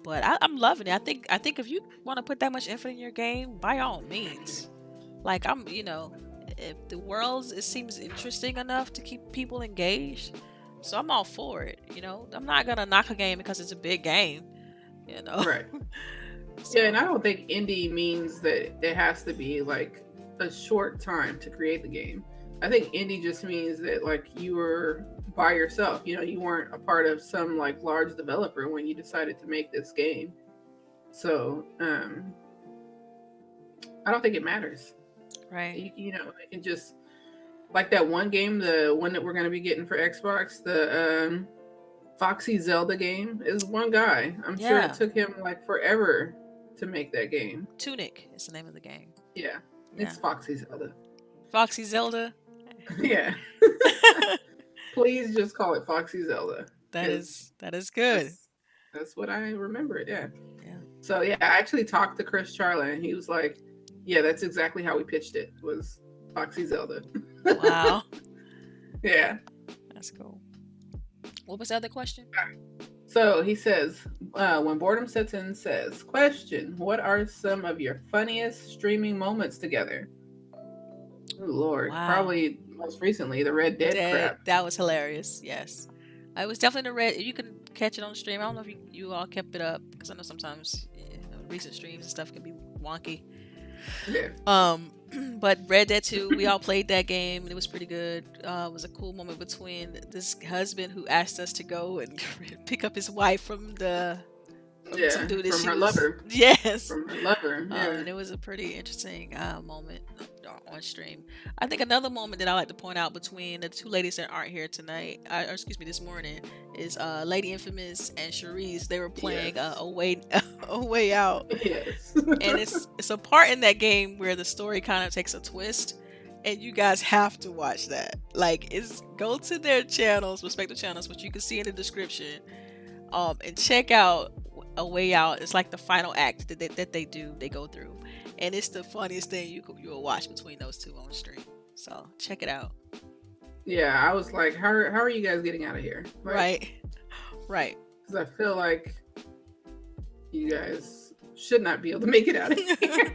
But I'm loving it. I think if you want to put that much effort in your game, by all means. Like if the world it seems interesting enough to keep people engaged, so I'm all for it. I'm not gonna knock a game because it's a big game. You know, right. Yeah, and I so don't think indie means that it has to be like a short time to create the game. I think indie just means that like you were by yourself. You weren't a part of some like large developer when you decided to make this game. So I don't think it matters. right. It can just like that one game, the one that we're going to be getting for Xbox, the Foxy Zelda game, is one guy. I'm sure it Yeah, took him like forever to make that game. Tunic is the name of the game. Yeah, Yeah, it's Foxy Zelda. Foxy Zelda. Yeah, please just call it Foxy Zelda That because is that is good. that's that's what I remember it. Yeah. Yeah. So yeah, I actually talked to Chris Charla, and he was like, "Yeah, that's exactly how we pitched it. Was Foxy Zelda." Wow, Yeah. that's cool. What was the other question? So he says, when boredom sets in, says, question, what are some of your funniest streaming moments together? Oh, Lord. Wow. Probably most recently, the Red Dead crap. That was hilarious. Yes. I was definitely the red. You can catch it on stream. I don't know if you all kept it up because I know sometimes recent streams and stuff can be wonky. Yeah. But Red Dead 2, we all played that game and it was pretty good. It was a cool moment between this husband who asked us to go and pick up his wife from some Yeah. dude that From she her was. lover. Yes. From her lover. Yeah. And it was a pretty interesting moment on stream. I think another moment that I like to point out between the two ladies that aren't here tonight, or excuse me, this morning, is Lady Infamous and CHAREECE. They were playing Yes. a way out, Yes. and it's a part in that game where the story kind of takes a twist, and you guys have to watch that. Like, go to their channels, respective channels, which you can see in the description, and check out A Way Out. It's like the final act that they go through, and it's the funniest thing you'll watch between those two on stream. So check it out. Yeah, I was like, how are you guys getting out of here? Right. Right. Because I feel like you guys should not be able to make it out of here.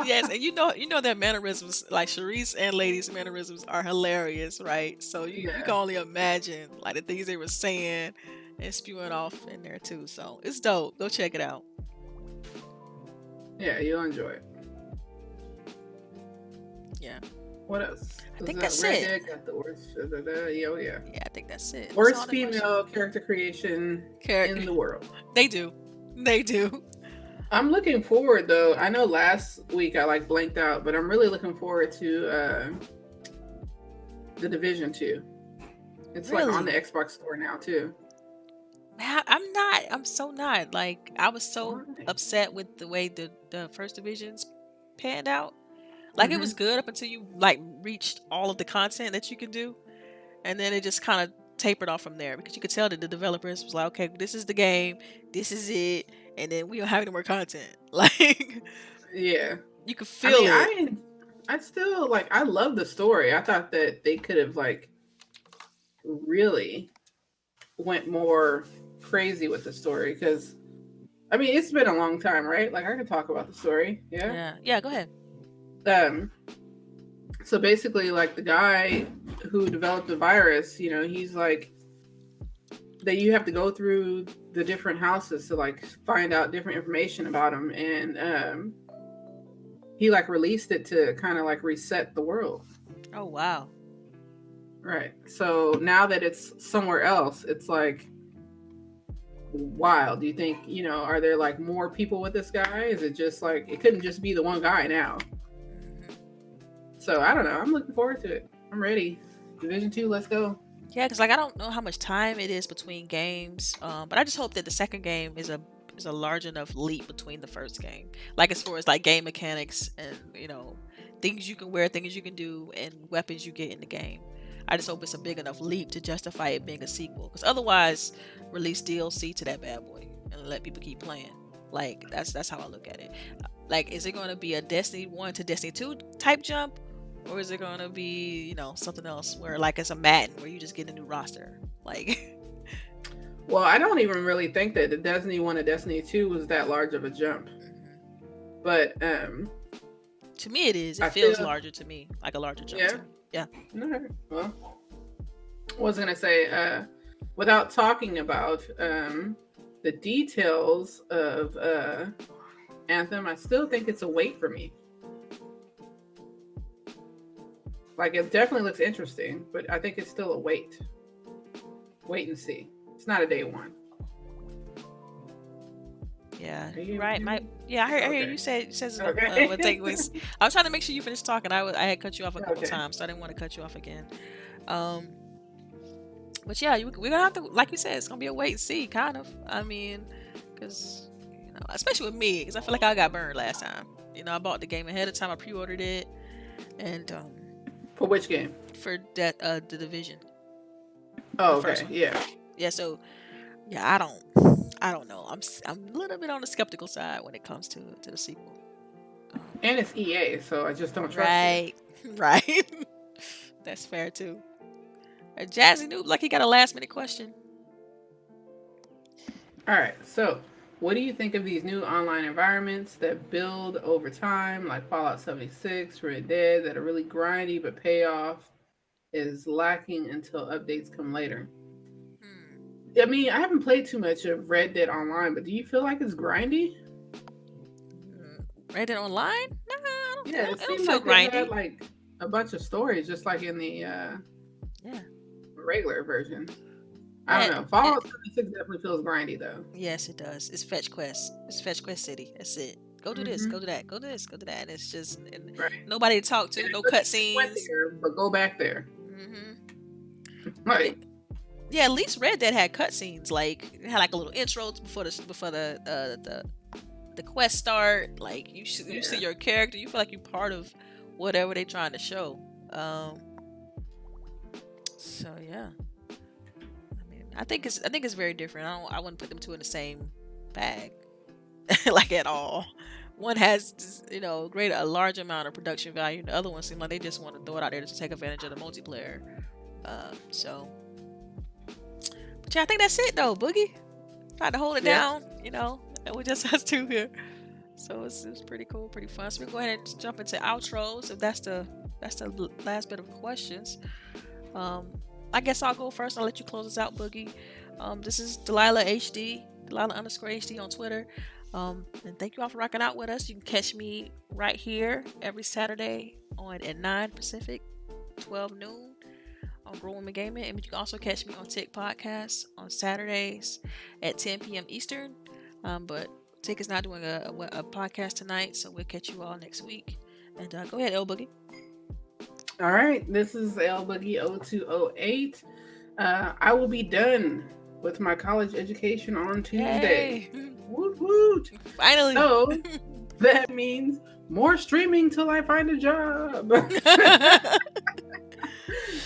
Yes, and you know their mannerisms, like CHAREECE and Lady's mannerisms, are hilarious, right? So you Yeah. can only imagine like the things they were saying and spewing off in there too. So it's dope. Go check it out. Yeah, you'll enjoy it. Yeah. What else? I think Was that's Red it. Dead got the worst. Yeah, yeah. Yeah, I think that's it. That's all Worst the female character creation in the world. They do. They do. I'm looking forward though. I know last week I like blanked out, but I'm really looking forward to the Division 2. It's like on the Really? Xbox store now too. Man, I'm not. I'm so not. Like, I was so Why? upset with the way the first divisions panned out. Like, it Mm-hmm. was good up until you like reached all of the content that you can do, and then it just kind of tapered off from there because you could tell that the developers was like, okay, this is the game, this is it, and then we don't have any more content. Like, Yeah. you could I feel mean, it. I still like I love the story. I thought that they could have like really went more crazy with the story because I mean it's been a long time, right? Like I can talk about the story. Yeah. Yeah. Yeah. Go ahead. Um. So basically, like the guy who developed the virus, he's like that you have to go through the different houses to like find out different information about him, and he like released it to kind of like reset the world. Oh wow. Right. So now that it's somewhere else, it's like wild. Do you think, are there like more people with this guy? Is it just like it couldn't just be the one guy now? Mhm. So I don't know. I'm looking forward to it. I'm ready. Division 2, let's go. Yeah, because like I don't know how much time it is between games, but I just hope that the second game is a large enough leap between the first game. Like as far as like game mechanics and things you can wear, things you can do, and weapons you get in the game. I just hope it's a big enough leap to justify it being a sequel. Because otherwise, release DLC to that bad boy and let people keep playing. Like that's how I look at it. Like, is it going to be a Destiny 1 to Destiny 2 type jump, or is it going to be, something else where like it's a Madden where you just get a new roster? Like, Well, I don't even really think that the Destiny 1 to Destiny 2 was that large of a jump. But to me it is. It I feels feel- larger to me, like a larger jump. Yeah. To me. Yeah. Okay. Well, I was gonna say, without talking about the details of Anthem, I still think it's a wait for me. Like, it definitely looks interesting, but I think it's still a wait. Wait and see. It's not a day one. Yeah, Are you- right. Yeah, I hear Okay. you says it's Okay. what take was. I was trying to make sure you finished talking. I had cut you off a couple Okay. times, so I didn't want to cut you off again. But yeah, we're gonna have to, like you said, it's gonna be a wait and see, kind of. I mean, because especially with me, because I feel like I got burned last time. I bought the game ahead of time. I pre-ordered it, and For which game? for that the Division. Oh, The first okay. one. Yeah. Yeah, so yeah, I don't know. I'm a little bit on the skeptical side when it comes to the sequel. And it's EA, so I just don't trust Right, right. That's fair too. Jazzy Noob, like he got a last minute question. it. All right. So, what do you think of these new online environments that build over time, like Fallout 76, Red Dead, that are really grindy, but payoff is lacking until updates come later? I mean, I haven't played too much of Red Dead Online, but do you feel like it's grindy? Red Dead Online? Nah, I don't, Yeah, it it don't seems feel like they grindy. had like a bunch of stories, just like in the Yeah. regular version. I don't know. Fallout 76 definitely feels grindy though. Yes, it does. It's Fetch Quest. It's Fetch Quest City. That's it. Go do this. Go do that. Go do this. Go do that. And it's just Right. nobody to talk to. And No it went cutscenes. there, but go back there. Mm-hmm. Like, Yeah, at least Red Dead had cutscenes. Like it had like a little intro before the quest start. Like you see your character. You feel like you're part of whatever they're trying to show. So yeah. I think it's very different. I wouldn't put them two in the same bag, like at all. One has a large amount of production value. The other one seems like they just want to throw it out there to take advantage of the multiplayer. But yeah, I think that's it though. Boogie tried to hold it down, and we just us two here. So it's pretty cool, pretty fun. So we can go ahead and jump into outros if that's the last bit of questions. I guess I'll go first. I'll let you close us out, Boogie. This is Delilah HD, Delilah_HD on Twitter. And thank you all for rocking out with us. You can catch me right here every Saturday at 9 Pacific, 12 noon on Grown Women Gaming. And you can also catch me on Tick Podcasts on Saturdays at 10 p.m. Eastern. But Tick is not doing a podcast tonight, so we'll catch you all next week. And go ahead, L Boogie. all right, this is LBOOGIE 0208. I will be done with my college education on Tuesday. Yay. Woot woot! Finally. So that means more streaming till I find a job.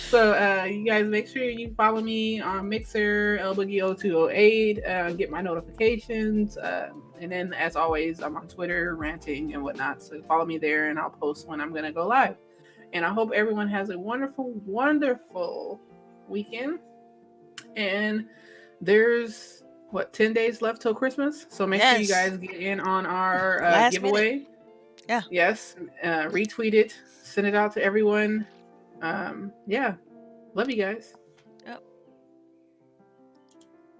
So you guys make sure you follow me on Mixer, LBOOGIE 0208, get my notifications. And then as always, I'm on Twitter ranting and whatnot. So follow me there and I'll post when I'm going to go live. And I hope everyone has a wonderful, wonderful weekend. And there's 10 days left till Christmas. So make sure you guys get in on our giveaway. Minute. Yeah. Yes. Retweet it. Send it out to everyone. Yeah. Love you guys.